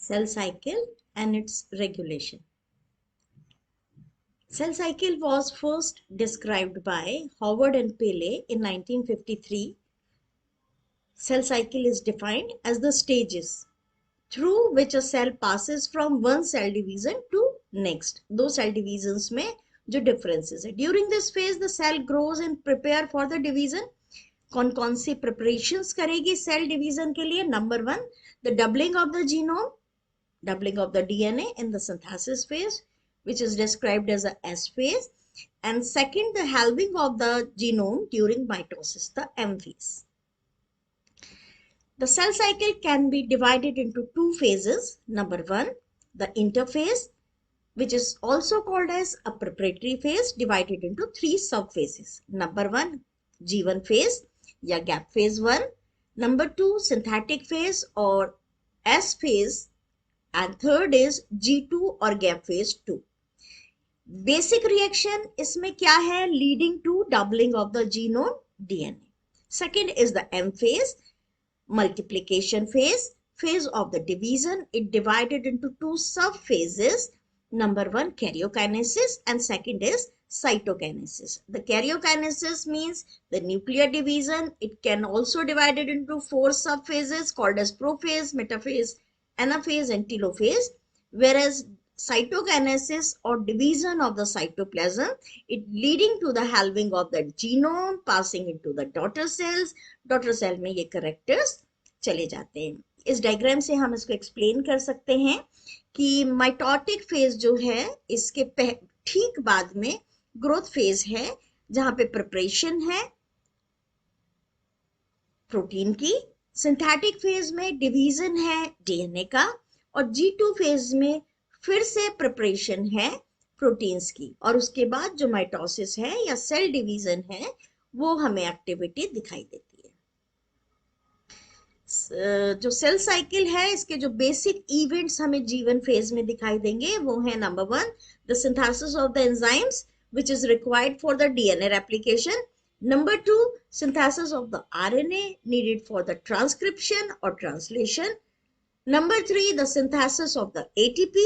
cell cycle and its regulation. Cell cycle was first described by Howard and Pele in 1953. Cell cycle is defined as the stages through which a cell passes from one cell division to next. दो cell divisions में जो differences है. During this phase, the cell grows and prepare for the division. कौन सी preparations करेगी cell division के लिए? Number 1, the doubling of the genome, doubling of the DNA in the synthesis phase, which is described as a S phase. And second, the halving of the genome during mitosis, the M phase. The cell cycle can be divided into two phases. Number 1, the interphase, which is also called as a preparatory phase, divided into three subphases. Number 1, G1 phase या gap phase 1. Number 2, synthetic phase or S phase. And third is G2 or gap phase 2. Basic reaction इसमें क्या है? Leading to doubling of the genome DNA. Second is the M phase, multiplication phase, phase of the division. It divided into two sub-phases. Number 1, karyokinesis, and second is cytokinesis. The karyokinesis means the nuclear division. It can also divided into 4 sub-phases called as prophase, metaphase, anaphase, and telophase. Whereas cytokinesis or division of the cytoplasm, it leading to the halving of the genome, passing into the daughter cells. Daughter cell में ये characters चले जाते हैं. इस diagram से हम इसको explain कर सकते हैं कि mitotic phase जो है इसके ठीक बाद में growth phase है जहाँ पे preparation है प्रोटीन की. synthetic phase में division है DNA का, और G2 phase में फिर से प्रिपरेशन है प्रोटीन्स की, और उसके बाद जो माइटोसिस है या सेल डिवीजन है वो हमें एक्टिविटी दिखाई देती है. जो सेल साइकिल है इसके जो बेसिक इवेंट्स हमें G1 फेज में दिखाई देंगे वो है number 1, the synthesis of the enzymes which is required for the DNA replication. Number 2, synthesis of the RNA needed for the transcription और translation. Number 3, the synthesis of the ATP.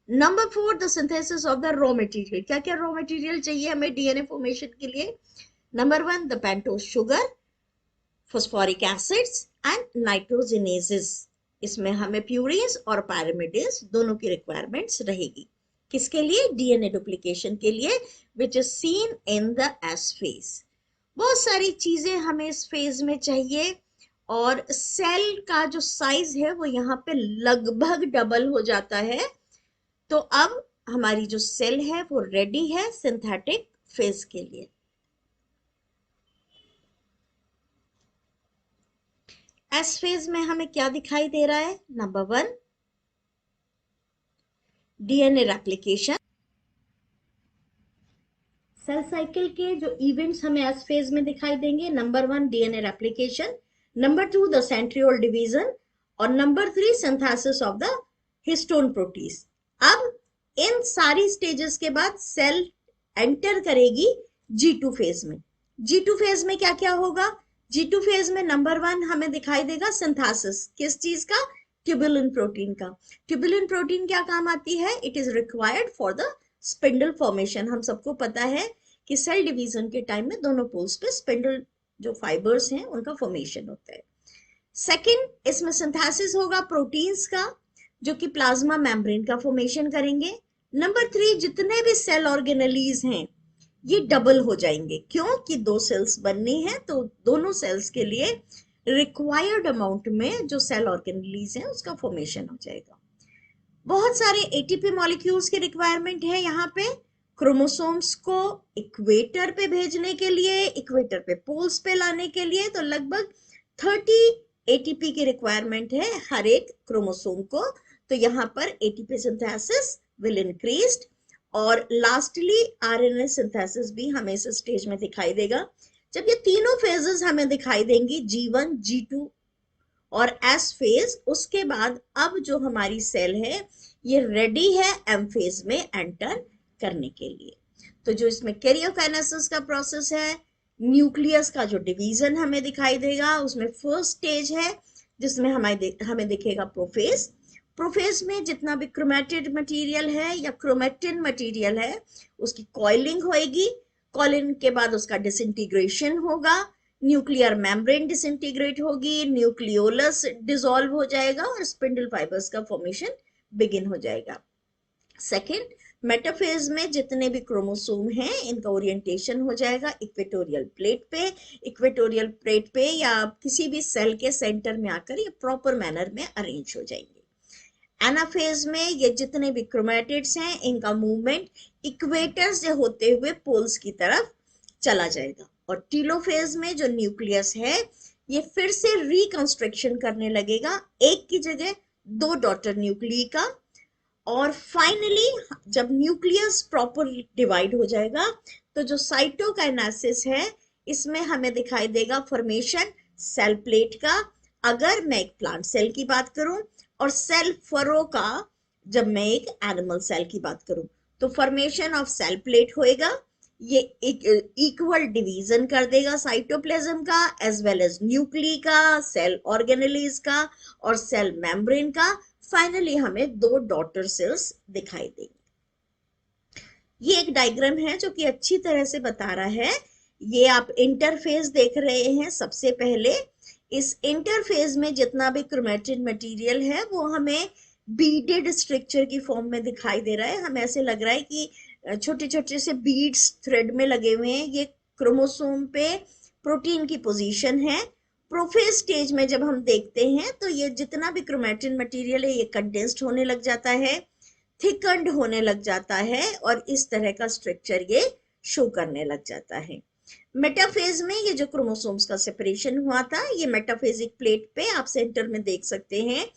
Number 4, the synthesis of the raw material. क्या क्या raw material चाहिए हमें DNA formation के लिए? Number 1, the pentose sugar, phosphoric acids and nitrogenases. इसमें हमें purines और pyrimidines दोनों की requirements रहेगी. किसके लिए? DNA duplication के लिए, which is seen in the S phase. बहुत सारी चीजें हमें इस phase में चाहिए, और सेल का जो साइज है वो यहाँ पे लगभग डबल हो जाता है. तो अब हमारी जो सेल है वो रेडी है सिंथेटिक फेज के लिए. एस फेज में हमें क्या दिखाई दे रहा है? Number 1, DNA replication. Cell cycle के जो इवेंट्स हमें एस फेज में दिखाई देंगे, number 1, DNA replication. Number 2, the centriole division, और number 3, synthesis of the histone proteins. अब इन सारी स्टेजेस के बाद सेल एंटर करेगी G2 फेज में. G2 फेज में क्या क्या होगा? G2 फेज में नंबर 1 हमें दिखाई देगा सिंथेसिस. किस चीज का? ट्यूबुलिन प्रोटीन का. ट्यूबुलिन प्रोटीन क्या काम आती है? It is required for the spindle formation. हम सबको पता है कि सेल डिवीजन के टाइम में दोनों पोल्स पे स्पिंडल जो फाइबर्स हैं उनका फॉर्मेशन होता है. सेकंड, इसमें सिंथेसिस होगा प्रोटीन्स का जो कि प्लाज्मा मेम्ब्रेन का फॉर्मेशन करेंगे. नंबर 3, जितने भी सेल ऑर्गेनेलीज हैं ये डबल हो जाएंगे. क्यों? कि 2 सेल्स बननी है तो दोनों सेल्स के लिए रिक्वायर्ड अमाउंट में जो सेल ऑर्गेनेलीज हैं उसका फॉर्मेशन हो जाएगा. बहुत सारे एटीपी मॉलिक्यूल्स की रिक्वायरमेंट है यहाँ पे क्रोमोसोम्स को इक्वेटर पे भेजने के लिए, इक्वेटर पे पोल्स पे लाने के लिए. तो लगभग 30 एटीपी की रिक्वायरमेंट है हर एक क्रोमोसोम को. तो यहाँ पर एटीपी सिंथेसिस विल इंक्रीज्ड, और लास्टली आरएनए सिंथेसिस भी हमें इस स्टेज में दिखाई देगा. जब ये तीनों फेजेस हमें दिखाई देंगी, G1, G2 और S फेज, उसके बाद अब जो हमारी सेल है ये रेडी है M फेज में एंटर करने के लिए. तो जो इसमें कैरियोकाइनेसिस का प्रोसेस है, न्यूक्लियस का जो डिवीजन हमें दिखाई देगा, उसमें फर्स्ट स्टेज है जिसमें हमें दिखेगा प्रोफेज. प्रोफेज में जितना भी क्रोमेटिड मटेरियल है या क्रोमेटिन मटेरियल है उसकी कॉइलिंग होएगी, कॉइलिंग के बाद उसका डिसइंटीग्रेशन होगा, न्यूक्लियर मेम्ब्रेन डिसइंटीग्रेट होगी, न्यूक्लियोलस डिसॉल्व हो जाएगा और स्पिंडल फाइबर्स का फॉर्मेशन बिगिन हो जाएगा। सेकेंड, मेटाफेज में जितने भी क्रोमोसोम हैं इनका ओरिएंटेशन हो जाएगा इक्वेटोरियल प्लेट पे, इक्वेटोरियल प्लेट पे या किसी भी सेल के सेंटर में आकर ये प्रॉपर मैनर में अरेंज हो जाएंगे। एनाफेज में ये जितने भी क्रोमेटिड्स हैं इनका मूवमेंट इक्वेटर से होते हुए पोल्स की तरफ चला जाएगा। और टीलोफेज में जो न्यूक्लियस है ये फिर से रिकंस्ट्रक्शन करने लगेगा, एक की जगह 2 डॉटर न्यूक्लिय का। और फाइनली जब न्यूक्लियस प्रॉपर डिवाइड हो जाएगा तो जो साइटोकाइनेसिस है इसमें हमें दिखाई देगा फॉर्मेशन सेल प्लेट का, अगर मैं एक प्लांट सेल की बात करूं, और सेल फरो का जब मैं एक एनिमल सेल की बात करूं। तो फॉर्मेशन ऑफ सेल प्लेट होएगा, ये इक्वल डिवीजन कर देगा साइटोप्लाज्म का एज वेल एज न्यूक्लिय का, सेल ऑर्गेनेलीज का और सेल मेम्ब्रेन का। फाइनली हमें 2 डॉटर सेल्स दिखाई देंगे। ये एक डायग्राम है जो कि अच्छी तरह से बता रहा है। ये आप इंटरफेस देख रहे हैं। सबसे पहले इस इंटरफेस में जितना भी क्रोमेटिन मटेरियल है वो हमें बीडेड स्ट्रक्चर की फॉर्म में दिखाई दे रहा है। हमें ऐसे लग रहा है कि छोटे छोटे से बीड्स थ्रेड में लगे हुए हैं। ये क्रोमोसोम पे प्रोटीन की पोजीशन है। प्रोफेज स्टेज में जब हम देखते हैं तो ये जितना भी क्रोमेटिन मटेरियल है ये कंडेंस्ड होने लग जाता है, थिकन्ड होने लग जाता है और इस तरह का स्ट्रक्चर ये शो करने लग जाता है। मेटाफेज में ये जो क्रोमोसोम्स का सेपरेशन हुआ था ये मेटाफेजिक प्लेट पे आप सेंटर में देख सकते हैं,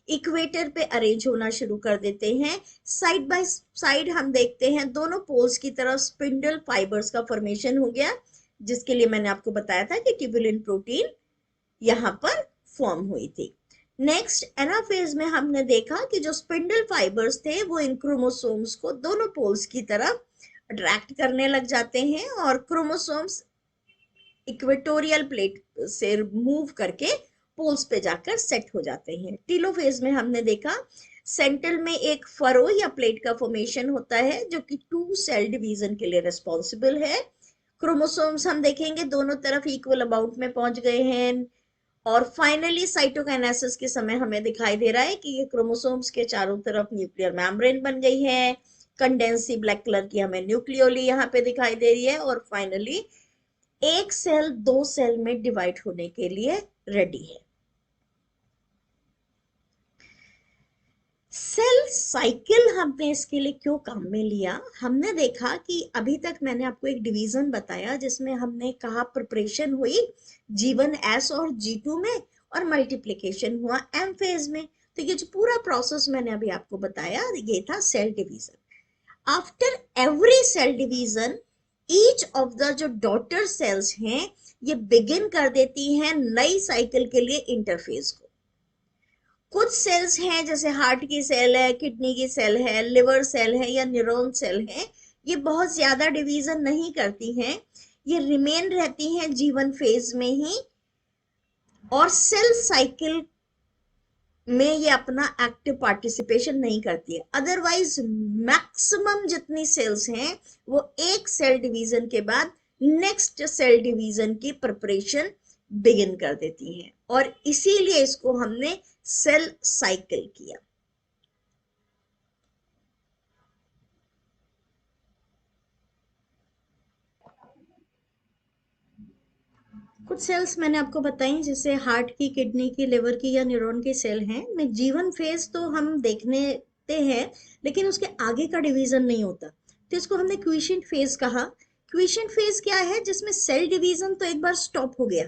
इक्वेटर पे अरेंज होना शुरू कर देते हैं। साइड बाय साइड हम देखते हैं दोनों पोल्स की तरफ स्पिंडल फाइबर्स का फॉर्मेशन हो गया, जिसके लिए मैंने आपको बताया था कि ट्यूबुलिन प्रोटीन यहाँ पर फॉर्म हुई थी। नेक्स्ट एनाफेज में हमने देखा कि जो स्पिंडल फाइबर्स थे वो इन क्रोमोसोम्स को दोनों पोल्स की तरफ अट्रैक्ट करने लग जाते हैं और क्रोमोसोम्स इक्वेटोरियल प्लेट से मूव करके पोल्स पे जाकर सेट हो जाते हैं। टीलोफेज में हमने देखा सेंटर में एक फरो या प्लेट का फॉर्मेशन होता है जो कि 2 सेल डिवीजन के लिए रिस्पॉन्सिबल है। क्रोमोसोम्स हम देखेंगे दोनों तरफ इक्वल अमाउंट में पहुंच गए हैं और फाइनली साइटोकाइनेसिस के समय हमें दिखाई दे रहा है कि ये क्रोमोसोम्स के चारों तरफ न्यूक्लियर मेम्ब्रेन बन गई है। कंडेंसी ब्लैक कलर की हमें न्यूक्लियोली यहाँ पे दिखाई दे रही है और फाइनली एक सेल 2 सेल में डिवाइड होने के लिए रेडी है। सेल साइकिल हमने इसके लिए क्यों काम में लिया? हमने देखा कि अभी तक मैंने आपको एक डिवीजन बताया जिसमें हमने कहा प्रिपरेशन हुई G1 S और G2 में और मल्टीप्लिकेशन हुआ M फेज में। तो ये जो पूरा प्रोसेस मैंने अभी आपको बताया ये था cell division. After every cell division each of the जो डॉटर सेल्स हैं ये बिगिन कर देती हैं नई साइकिल के लिए इंटरफेज को। कुछ सेल्स हैं जैसे हार्ट की सेल है, किडनी की सेल है, लिवर सेल है या न्यूरॉन सेल है, ये बहुत ज्यादा डिवीजन नहीं करती हैं, ये रिमेन रहती हैं G1 फेज में ही और सेल साइकिल में ये अपना एक्टिव पार्टिसिपेशन नहीं करती है। अदरवाइज मैक्सिमम जितनी सेल्स हैं वो एक सेल डिवीजन के बाद नेक्स्ट सेल डिवीजन की प्रिपरेशन बिगिन कर देती हैं और इसीलिए इसको हमने सेल साइकिल किया। कुछ सेल्स मैंने आपको बताई जैसे हार्ट की, किडनी की, लिवर की या न्यूरॉन की सेल हैं। में G1 फेज तो हम देखने हैं लेकिन उसके आगे का डिवीजन नहीं होता, तो इसको हमने क्विसेंट फेज कहा। क्विसेंट फेज क्या है? जिसमें सेल डिवीजन तो एक बार स्टॉप हो गया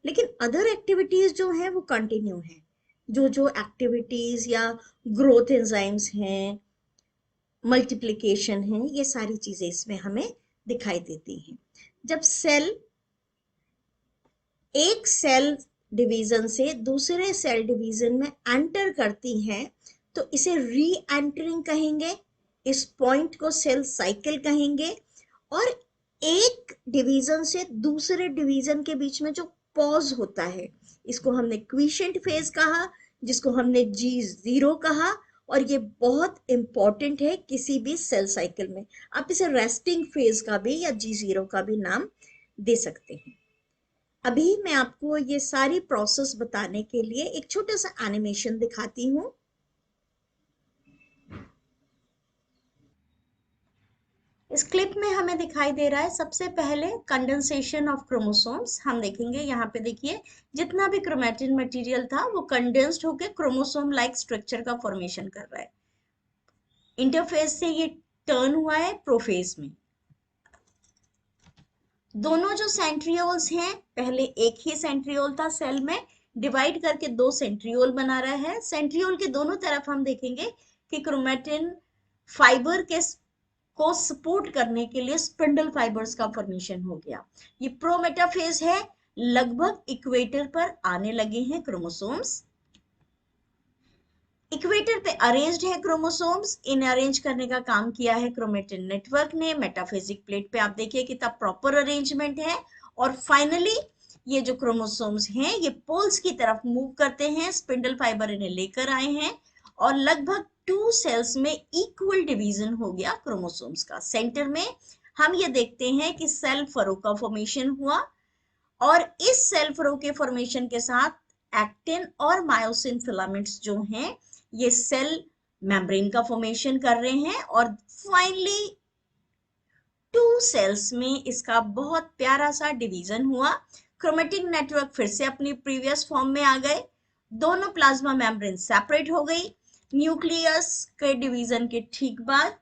लेकिन अदर एक्टिविटीज जो हैं वो कंटिन्यू हैं। जो एक्टिविटीज या ग्रोथ एंजाइम्स हैं, मल्टीप्लिकेशन है, ये सारी चीजें इसमें हमें दिखाई देती हैं। जब सेल एक सेल डिवीजन से दूसरे सेल डिवीजन में एंटर करती हैं तो इसे री एंटरिंग कहेंगे, इस पॉइंट को सेल साइकिल कहेंगे। और एक डिवीजन से दूसरे डिवीजन के बीच में जो पॉज होता है इसको हमने क्विसेंट फेज कहा। जिसको हमने G0 कहा, और ये बहुत इंपॉर्टेंट है किसी भी सेल साइकिल में। आप इसे रेस्टिंग फेज का भी या G0 का भी नाम दे सकते हैं। अभी मैं आपको ये सारी प्रोसेस बताने के लिए एक छोटा सा एनिमेशन दिखाती हूँ। इस क्लिप में हमें दिखाई दे रहा है सबसे पहले कंडेंसेशन ऑफ क्रोमोसोम्स। हम देखेंगे यहाँ पे, देखिए जितना भी क्रोमैटिन मटेरियल था वो कंडेंस्ड होकर क्रोमोसोम लाइक स्ट्रक्चर का फॉर्मेशन कर रहा है। इंटरफेज से ये टर्न हुआ है प्रोफेज में। दोनों जो सेंट्रियोल्स हैं, पहले एक ही सेंट्रियोल था सेल में, डिवाइड करके दो सेंट्रियोल बना रहा है। सेंट्रियोल के दोनों तरफ हम देखेंगे कि क्रोमैटिन फाइबर के को सपोर्ट करने के लिए स्पिंडल फाइबर्स का फॉर्मेशन हो गया। ये प्रोमेटाफेज है, लगभग इक्वेटर पर आने लगे हैं क्रोमोसोम्स। इक्वेटर पे अरेंज्ड है क्रोमोसोम्स। इन अरेंज करने का काम किया है क्रोमेटिन नेटवर्क ने। मेटाफेजिक प्लेट पे आप देखिए कि तब प्रॉपर अरेंजमेंट है। और फाइनली ये जो क्रोमोसोम्स हैं ये पोल्स की तरफ मूव करते हैं, स्पिंडल फाइबर इन्हें लेकर आए हैं, और लगभग 2 सेल्स में इक्वल डिवीजन हो गया क्रोमोसोम्स का। सेंटर में हम ये देखते हैं कि सेल फरो का फॉर्मेशन हुआ, और इस सेल फरो के फॉर्मेशन के साथ एक्टिन और मायोसिन फिलामेंट्स जो हैं ये सेल मेम्ब्रेन का फॉर्मेशन कर रहे हैं, और फाइनली 2 सेल्स में इसका बहुत प्यारा सा डिवीजन हुआ। क्रोमेटिक नेटवर्क फिर से अपनी प्रीवियस फॉर्म में आ गए, दोनों प्लाज्मा मेम्ब्रेन सेपरेट हो गई। न्यूक्लियस के डिवीजन के ठीक बाद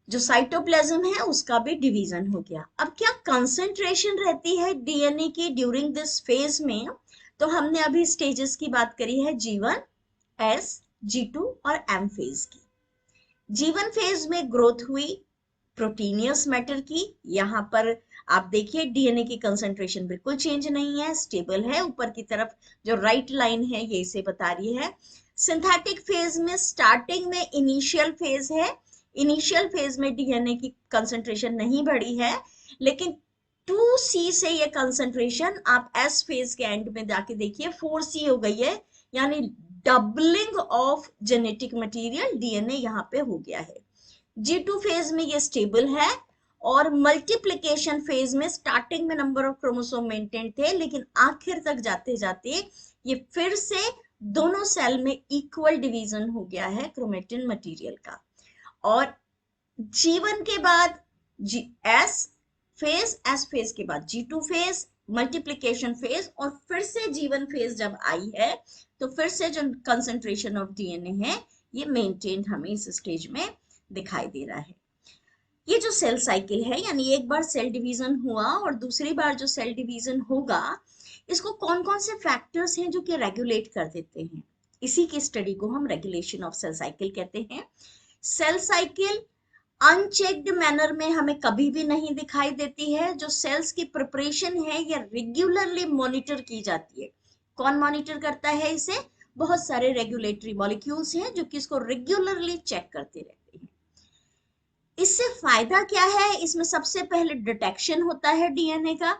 जो साइटोप्लाज्म है उसका भी डिवीजन हो गया। अब क्या कंसंट्रेशन रहती है डीएनए की ड्यूरिंग दिस फेज में? तो हमने अभी स्टेजेस की बात करी है G1, S, G2 और M फेज की। G1 फेज में ग्रोथ हुई प्रोटीनियस मैटर की। यहाँ पर आप देखिए डीएनए की कंसंट्रेशन बिल्कुल चेंज नहीं है, स्टेबल है। ऊपर की तरफ जो राइट लाइन है ये इसे बता रही है। सिंथेटिक फेज में स्टार्टिंग में इनिशियल फेज है, इनिशियल फेज में डीएनए की कंसंट्रेशन नहीं बढ़ी है, लेकिन 2C से ये कंसंट्रेशन आप S फेज के एंड में जाके देखिए 4C हो गई है, यानी doubling of genetic material DNA यहाँ पे हो गया है। G2 फेज में ये स्टेबल है, और मल्टीप्लिकेशन फेज में स्टार्टिंग में नंबर ऑफ क्रोमोसोम मेंटेन थे, लेकिन आखिर तक जाते जाते ये फिर से दोनों सेल में इक्वल डिवीजन हो गया है क्रोमेटिन मटेरियल का। और G1 के बाद S फेज, S फेज के बाद G2 फेज, मल्टीप्लिकेशन फेज, और फिर से G1 फेज जब आई है तो फिर से जो कंसंट्रेशन ऑफ डीएनए है ये मेंटेन हमें इस स्टेज में दिखाई दे रहा है। ये जो सेल साइकिल है, यानी एक बार सेल डिवीजन हुआ और दूसरी बार जो सेल डिवीजन होगा, इसको कौन कौन से फैक्टर्स हैं जो कि रेगुलेट कर देते हैं, इसी की स्टडी को हम रेगुलेशन ऑफ सेल साइकिल कहते हैं। सेल साइकिल अनचेक्ड मैनर में हमें कभी भी नहीं दिखाई देती है। जो सेल्स की प्रिपरेशन है ये रेगुलरली मॉनिटर की जाती है। कौन मॉनिटर करता है इसे? बहुत सारे रेगुलेटरी मॉलिक्यूल्स हैं जो कि इसको रेगुलरली चेक करते रहते हैं। इससे फायदा क्या है? इसमें सबसे पहले डिटेक्शन होता है डीएनए का।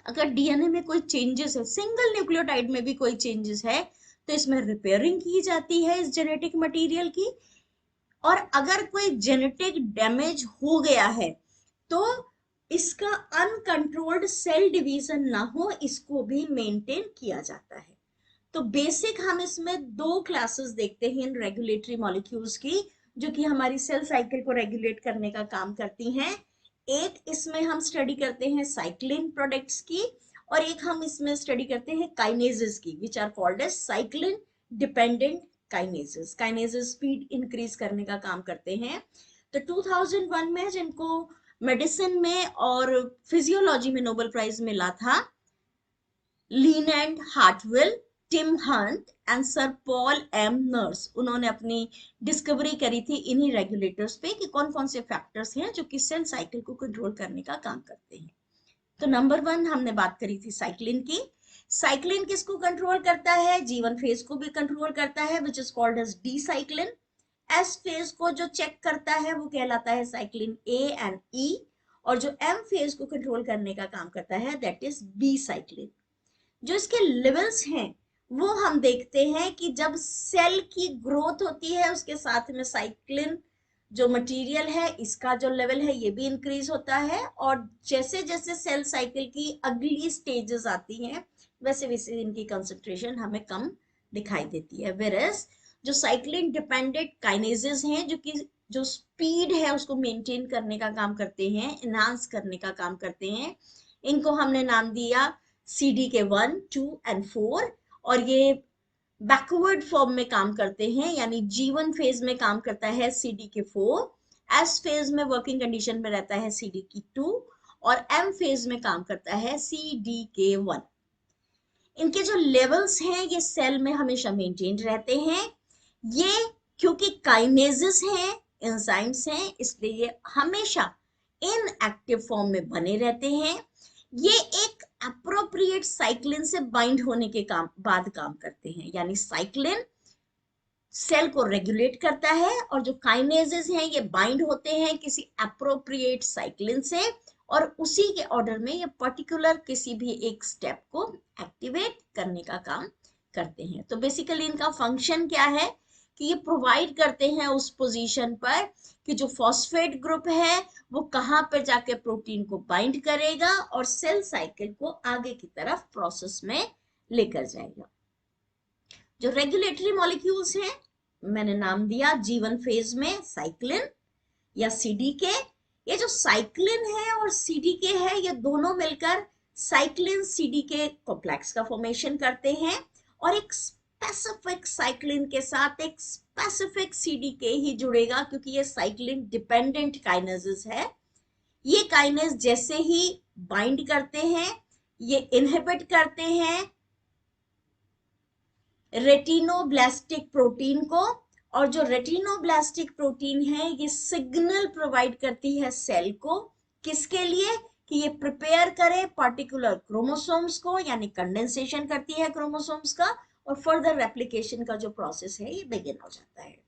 अगर डीएनए में कोई चेंजेस है, सिंगल न्यूक्लियोटाइड में भी कोई चेंजेस है, तो इसमें रिपेयरिंग की जाती है इस जेनेटिक मटेरियल की। और अगर कोई जेनेटिक डैमेज हो गया है तो इसका अनकंट्रोल्ड सेल डिवीजन ना हो, इसको भी मेंटेन किया जाता है। तो बेसिक हम इसमें 2 क्लासेस देखते हैं इन रेगुलेटरी मॉलिक्यूल्स की, जो कि हमारी सेल साइकिल को रेगुलेट करने का काम करती हैं। एक इसमें हम स्टडी करते हैं साइक्लिन प्रोडक्ट्स की, और एक हम इसमें स्टडी करते हैं काइनेजेस की, which are called as cyclin dependent kinases. Kinases speed increase करने का काम करते हैं। तो 2001 में जिनको मेडिसिन में और फिजियोलॉजी में नोबेल प्राइज मिला था, Leland Hartwell, Tim Hunt and sir Paul M Nurse, उन्होंने अपनी डिस्कवरी करी थी इन्हीं रेगुलेटर्स पे कि कौन कौन से फैक्टर्स हैं जो कि सेल साइकिल को कंट्रोल करने का काम करते हैं। तो नंबर 1 हमने बात करी थी साइक्लिन की। साइक्लिन किसको कंट्रोल करता है? G1 फेज को भी कंट्रोल करता है, which is called as D cyclin. S phase को जो चेक करता है वो कहलाता है साइक्लिन A एंड E, और जो M फेज को कंट्रोल करने का काम करता है दैट इज B साइक्लिन। जो इसके लेवल्स हैं वो हम देखते हैं कि जब सेल की ग्रोथ होती है उसके साथ में साइक्लिन जो मटेरियल है इसका जो लेवल है ये भी इंक्रीज होता है, और जैसे जैसे सेल साइकिल की अगली स्टेजेस आती हैं वैसे वैसे इनकी कंसंट्रेशन हमें कम दिखाई देती है। वेरस जो साइक्लिन डिपेंडेंट काइनेजेस हैं जो कि जो स्पीड है उसको मेंटेन करने का काम करते हैं, एनहांस करने का काम करते हैं, इनको हमने नाम दिया CDK 1, 2 एंड 4, और ये बैकवर्ड फॉर्म में काम करते हैं, यानी G1 फेज में काम करता है CDK 4, S फेज में वर्किंग कंडीशन में रहता है CDK 2, और M फेज में काम करता है CDK 1। इनके जो लेवल्स हैं ये सेल में हमेशा मेंटेन रहते हैं। ये क्योंकि काइनेजेस हैं, एंजाइम्स हैं, इसलिए ये हमेशा इनएक्टिव फॉर्म में बने रहते हैं। ये एक अप्रोप्रिएट साइक्लिन से बाइंड होने के बाद काम करते हैं, यानी साइक्लिन सेल को रेगुलेट करता है और जो काइनेजेस हैं ये बाइंड होते हैं किसी अप्रोप्रिएट साइक्लिन से, और उसी के ऑर्डर में ये पर्टिकुलर किसी भी एक स्टेप को एक्टिवेट करने का काम करते हैं। तो बेसिकली इनका फंक्शन क्या है कि ये प्रोवाइड करते हैं उस पोजीशन पर कि जो फॉस्फेट ग्रुप है वो कहाँ पर जाके प्रोटीन को बाइंड करेगा और सेल साइकिल को आगे की तरफ प्रोसेस में लेकर जाएगा। जो रेगुलेटरी मॉलिक्यूल्स हैं मैंने नाम दिया G1 फेज में साइक्लिन या CDK। ये जो साइक्लिन है और CDK है ये दोनों मिलकर साइक्लिन CDK कॉम्प्लेक्स का फॉर्मेशन करते हैं, और एक स्पेसिफिक साइक्लिन के साथ एक स्पेसिफिक CDK ही जुड़ेगा क्योंकि ये साइक्लिन डिपेंडेंट काइनेजेस है। ये काइनेज जैसे ही बाइंड करते हैं ये इनहिबिट करते हैं रेटिनोब्लास्टिक प्रोटीन को, और जो रेटिनोब्लास्टिक प्रोटीन है ये सिग्नल प्रोवाइड करती है सेल को, किसके लिए कि ये प्रिपेयर करे पर्टिकुलर क्रोमोसोम्स को, यानी कंडेंसेशन करती है क्रोमोसोम्स का, और फर्दर रेप्लिकेशन का जो प्रोसेस है ये बिगिन हो जाता है।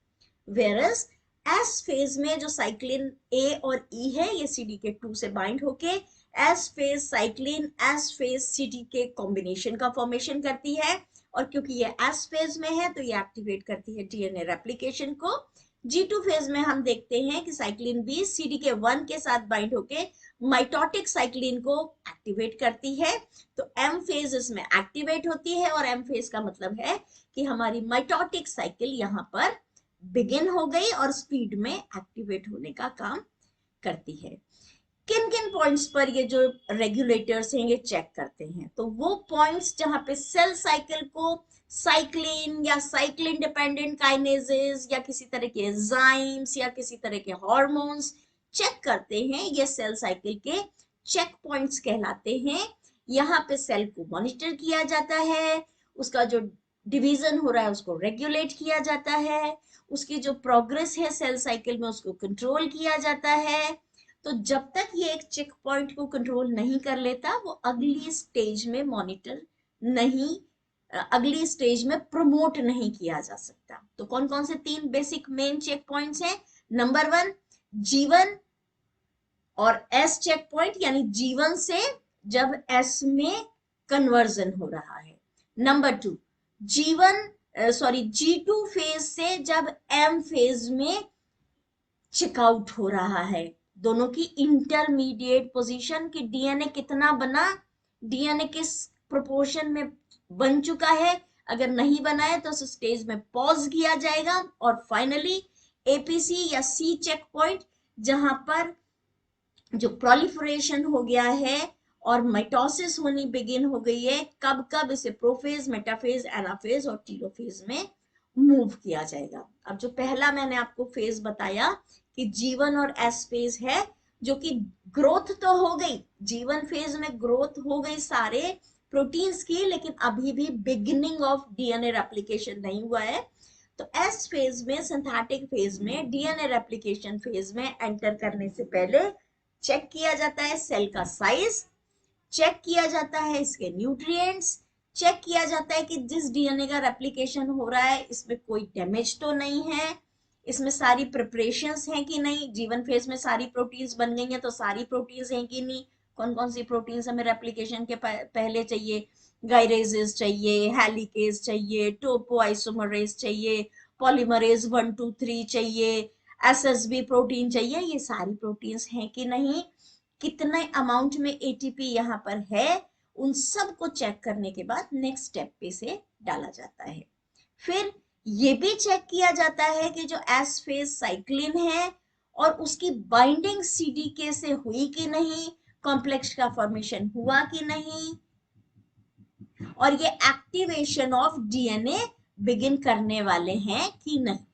वेरस एस फेज में जो साइक्लिन ए और ई है ये CDK 2 से बाइंड होके S phase cyclin S phase CDK combination का फॉर्मेशन करती है, और क्योंकि ये एस फेज में है तो ये एक्टिवेट करती है DNA रेप्लिकेशन को। G2 फेज में हम देखते हैं कि साइक्लिन बी CDK 1 के साथ बाइंड होके माइटोटिक साइक्लिन को एक्टिवेट करती है, तो M फेज इसमें एक्टिवेट होती है, और M फेज का मतलब है कि हमारी माइटोटिक साइकिल यहाँ पर बिगिन हो गई और स्पीड में एक्टिवेट होने का काम करती है। किन किन पॉइंट्स पर ये जो रेगुलेटर्स हैं ये चेक करते हैं, तो वो पॉइंट्स जहां पे सेल साइकिल को साइक्लिन या साइक्लिन डिपेंडेंट काइनेजेस या किसी तरह के एंजाइम्स या किसी तरह के हार्मोन्स चेक करते हैं ये सेल साइकिल के चेक पॉइंट्स कहलाते हैं। यहाँ पे सेल को मॉनिटर किया जाता है, उसका जो डिवीजन हो रहा है उसको रेगुलेट किया जाता है, उसकी जो प्रोग्रेस है सेल साइकिल में उसको कंट्रोल किया जाता है। तो जब तक ये एक चेक पॉइंट को कंट्रोल नहीं कर लेता वो अगली स्टेज में मॉनिटर नहीं, अगली स्टेज में प्रमोट नहीं किया जा सकता। तो कौन कौन से 3 बेसिक मेन चेक पॉइंट्स हैं? नंबर 1 G1 और S चेक पॉइंट, यानी G1 से जब S में कन्वर्जन हो रहा है। नंबर 2 G2 फेज से जब M फेज में चेकआउट हो रहा है, दोनों की इंटरमीडिएट पोजीशन की DNA कितना बना, DNA किस प्रोपोर्शन में बन चुका है, अगर नहीं बना है तो उस स्टेज में पॉज किया जाएगा। और फाइनली APC या C चेक पॉइंट जहां पर जो प्रोलिफरेशन हो गया है और माइटोसिस होनी बिगिन हो गई है, कब कब इसे प्रोफेज, मेटाफेज, एनाफेज और टीलोफेज में मूव किया जाएगा। अब जो पहला मैंने आपको फेज बताया कि G1 और S फेज है, जो कि ग्रोथ तो हो गई, G1 फेज में ग्रोथ हो गई सारे प्रोटीन्स की, लेकिन अभी भी बिगिनिंग ऑफ DNA रेप्लिकेशन नहीं हुआ है। तो S फेज में, सिंथेटिक फेज में, DNA रेप्लिकेशन फेज में एंटर करने से पहले चेक किया जाता है सेल का साइज, चेक किया जाता है इसके न्यूट्रिएंट्स, चेक किया जाता है कि जिस DNA का रेप्लिकेशन हो रहा है इसमें कोई डैमेज तो नहीं है, इसमें सारी प्रिपरेशंस हैं कि नहीं, G1 फेज में सारी प्रोटीन्स बन गई हैं तो सारी प्रोटीन्स हैं कि नहीं, कौन कौन सी प्रोटीन्स हमें रेप्लिकेशन के पहले चाहिए, गायरेजेस चाहिए, हेलिकेज चाहिए, टोपोआइसोमरेज चाहिए, पॉलीमरेज 1 2 3 चाहिए, एसएसबी प्रोटीन चाहिए, ये सारी प्रोटीन्स हैं कि नहीं, कितने अमाउंट में एटीपी यहाँ पर है, उन सब को चेक करने के बाद नेक्स्ट स्टेप पे से डाला जाता है। फिर ये भी चेक किया जाता है कि जो एस फेज साइक्लिन है और उसकी बाइंडिंग सीडीके से हुई कि नहीं, कॉम्प्लेक्स का फॉर्मेशन हुआ कि नहीं, और ये एक्टिवेशन ऑफ डीएनए बिगिन करने वाले हैं कि नहीं।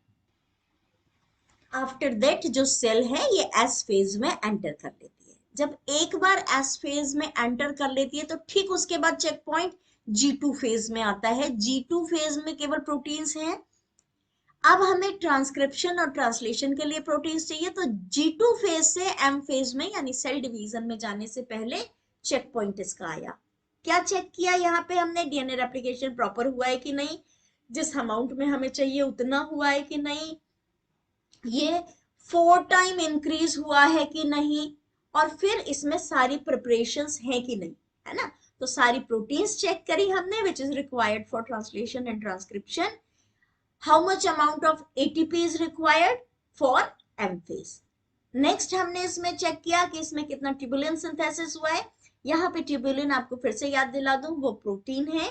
आफ्टर दैट जो सेल है ये एस फेज में एंटर कर लेती है। जब एक बार एस फेज में एंटर कर लेती है तो ठीक उसके बाद चेक पॉइंट G2 फेज में आता है। G2 फेज में केवल प्रोटीन्स हैं। अब हमें ट्रांसक्रिप्शन और ट्रांसलेशन के लिए प्रोटीन्स चाहिए, तो G2 फेज से M फेज में यानी सेल डिवीजन में जाने से पहले चेक पॉइंट इसका आया। क्या चेक किया यहाँ पे हमने, डीएनए रेप्लिकेशन प्रॉपर हुआ है कि नहीं, जिस अमाउंट में हमें चाहिए उतना हुआ है कि नहीं, ये 4 टाइम इंक्रीज हुआ है कि नहीं, और फिर इसमें सारी प्रिपरेशंस हैं कि नहीं, है ना। तो सारी प्रोटीन्स चेक करी हमने which is required for translation and transcription. How much amount of ATP is required for M phase. Next हमने इसमें चेक किया कि इसमें कितना ट्यूबुलिन सिंथेसिस हुआ है। यहाँ पे ट्यूबुलिन आपको फिर से याद दिला दूं, वो प्रोटीन है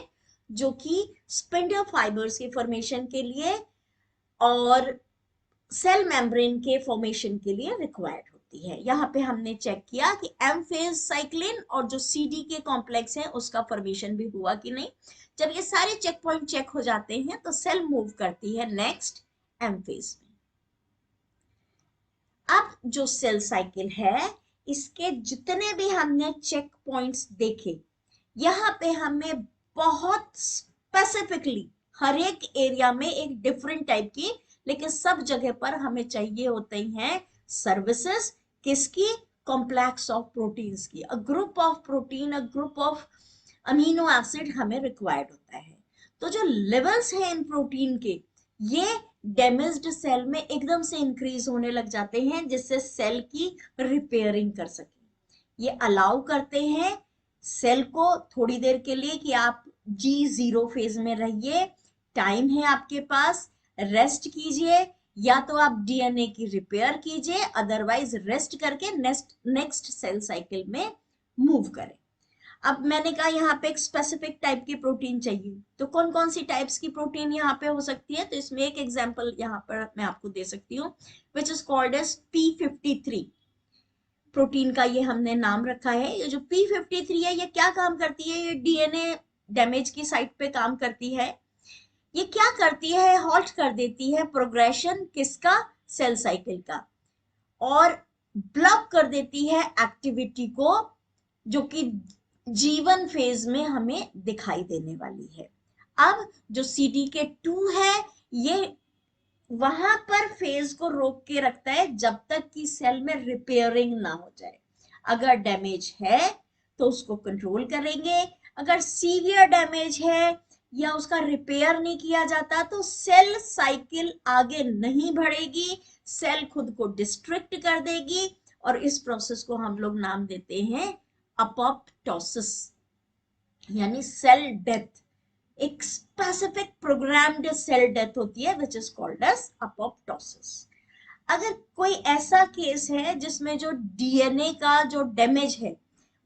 जो कि स्पिंडल फाइबर्स के फॉर्मेशन के लिए और सेल मेम्ब्रेन के फॉर्मेशन के लिए रिक्वायर्ड होती है। यहाँ पे हमने चेक किया कि एम फेज साइक्लिन और जो सीडी के कॉम्प्लेक्स है उसका फॉर्मेशन भी हुआ कि नहीं। जब ये सारे चेक पॉइंट चेक हो जाते हैं तो सेल मूव करती है नेक्स्ट एम फेज में। अब जो सेल साइकिल है इसके जितने भी हमने चेक पॉइंट्स देखे, यहाँ पे हमें बहुत स्पेसिफिकली हर एक एरिया में एक डिफरेंट टाइप की, लेकिन सब जगह पर हमें चाहिए होते हैं सर्विसेज किसकी, कॉम्प्लेक्स ऑफ प्रोटीन्स की। A group of protein, a group of amino acid हमें रिक्वायर्ड होता है। तो जो लेवल्स हैं इन प्रोटीन के, ये डैमेज्ड सेल में एकदम से इंक्रीज होने लग जाते हैं जिससे सेल की रिपेयरिंग कर सके। ये अलाउ करते हैं सेल को थोड़ी देर के लिए कि आप G0 फेज में रहिए, टाइम है आपके पास, रेस्ट कीजिए, या तो आप डीएनए की रिपेयर कीजिए, अदरवाइज रेस्ट करके नेक्स्ट सेल साइकिल में मूव करें। अब मैंने कहा यहाँ पे एक स्पेसिफिक टाइप की प्रोटीन चाहिए, तो कौन कौन सी टाइप्स की प्रोटीन यहाँ पे हो सकती है, तो इसमें एक एग्जांपल यहाँ पर मैं आपको दे सकती हूँ which is called as P53 protein का ये हमने नाम रखा है। ये जो P53 है ये क्या काम करती है, ये डीएनए डैमेज की साइट पे काम करती है। ये क्या करती है, हॉल्ट कर देती है प्रोग्रेशन किसका, सेल साइकिल का, और ब्लॉक कर देती है एक्टिविटी को जो कि G1 फेज में हमें दिखाई देने वाली है। अब जो CDK2 है ये वहां पर फेज को रोक के रखता है जब तक कि सेल में रिपेयरिंग ना हो जाए। अगर डैमेज है तो उसको कंट्रोल करेंगे, अगर सीवियर डैमेज है या उसका रिपेयर नहीं किया जाता तो सेल साइकिल आगे नहीं बढ़ेगी, सेल खुद को डिस्ट्रैक्ट कर देगी, और इस प्रोसेस को हम लोग नाम देते हैं अपोप्टोसिस यानी सेल डेथ। एक स्पेसिफिक प्रोग्राम्ड सेल डेथ होती है which is called as apoptosis. अगर कोई ऐसा केस है जिसमें जो डीएनए का जो डैमेज है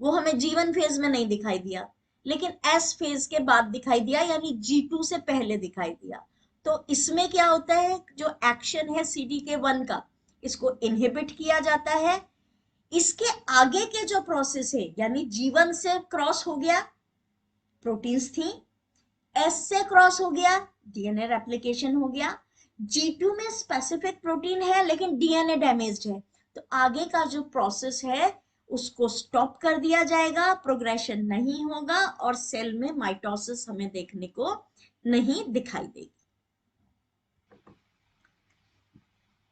वो हमें G1 फेज में नहीं दिखाई दिया लेकिन S फेज के बाद दिखाई दिया यानी G2 से पहले दिखाई दिया, तो इसमें क्या होता है, जो एक्शन है CDK1 का इसको इनहिबिट किया जाता है। इसके आगे के जो प्रोसेस है यानी G1 से क्रॉस हो गया, प्रोटीन्स थी, S से क्रॉस हो गया, डीएनए रेप्लिकेशन हो गया, G2 में स्पेसिफिक प्रोटीन है लेकिन डीएनए डैमेज्ड है, तो आगे का जो प्रोसेस है उसको स्टॉप कर दिया जाएगा, प्रोग्रेशन नहीं होगा और सेल में माइटोसिस हमें देखने को नहीं दिखाई देगी।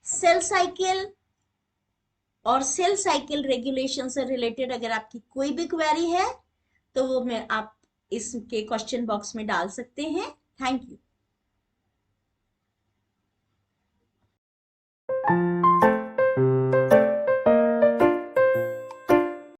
सेल साइकिल और सेल साइकिल रेगुलेशन से रिलेटेड अगर आपकी कोई भी क्वेरी है तो वो आप इसके क्वेश्चन बॉक्स में डाल सकते हैं। Thank you.